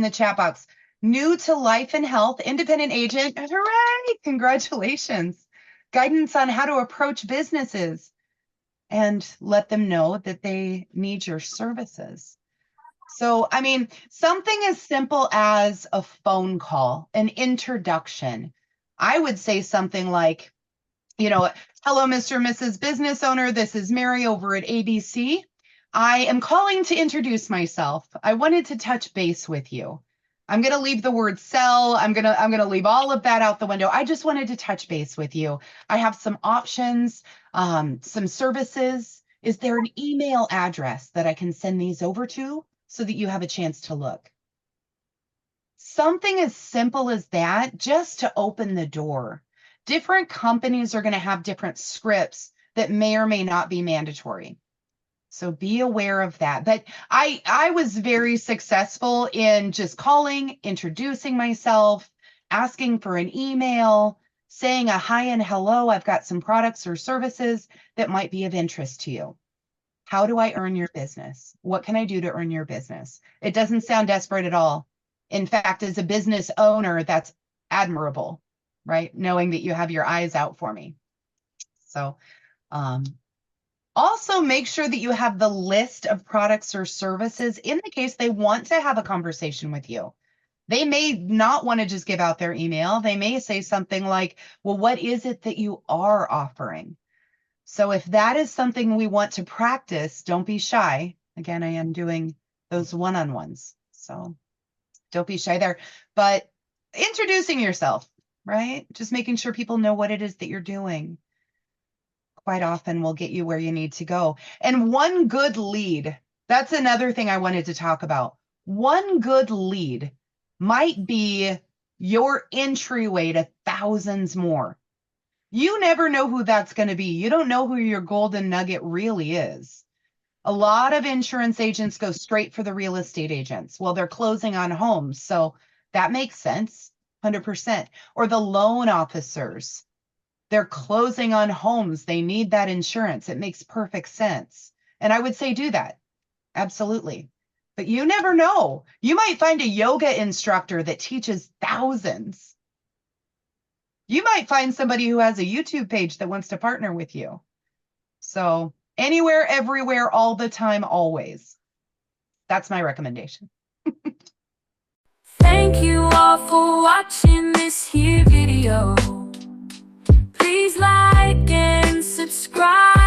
in the chat box. New to life and health, independent agent. Hooray! Congratulations. Guidance on how to approach businesses and let them know that they need your services. So, I mean, something as simple as a phone call, an introduction. I would say something like, hello, Mr. and Mrs. Business Owner. This is Mary over at ABC. I am calling to introduce myself. I wanted to touch base with you. I'm going to leave the word sell. I'm going to leave all of that out the window. I just wanted to touch base with you. I have some options, some services. Is there an email address that I can send these over to so that you have a chance to look? Something as simple as that, just to open the door. Different companies are going to have different scripts that may or may not be mandatory. So be aware of that. But I was very successful in just calling, introducing myself, asking for an email, saying a hi and hello. I've got some products or services that might be of interest to you. How do I earn your business? What can I do to earn your business? It doesn't sound desperate at all. In fact, as a business owner, that's admirable, right? Knowing that you have your eyes out for me. So, also, make sure that you have the list of products or services in the case they want to have a conversation with you. They may not want to just give out their email. They may say something like, well, what is it that you are offering? So if that is something we want to practice, don't be shy. Again, I am doing those one-on-ones. So don't be shy there. But introducing yourself, right? Just making sure people know what it is that you're doing. Quite often will get you where you need to go. And one good lead, that's another thing I wanted to talk about. One good lead might be your entryway to thousands more. You never know who that's going to be. You don't know who your golden nugget really is. A lot of insurance agents go straight for the real estate agents. Well, they're closing on homes, so that makes sense, 100%. Or the loan officers. They're closing on homes. They need that insurance. It makes perfect sense. And I would say do that. Absolutely. But you never know. You might find a yoga instructor that teaches thousands. You might find somebody who has a YouTube page that wants to partner with you. So anywhere, everywhere, all the time, always. That's my recommendation. Thank you all for watching this here video. Please like and subscribe.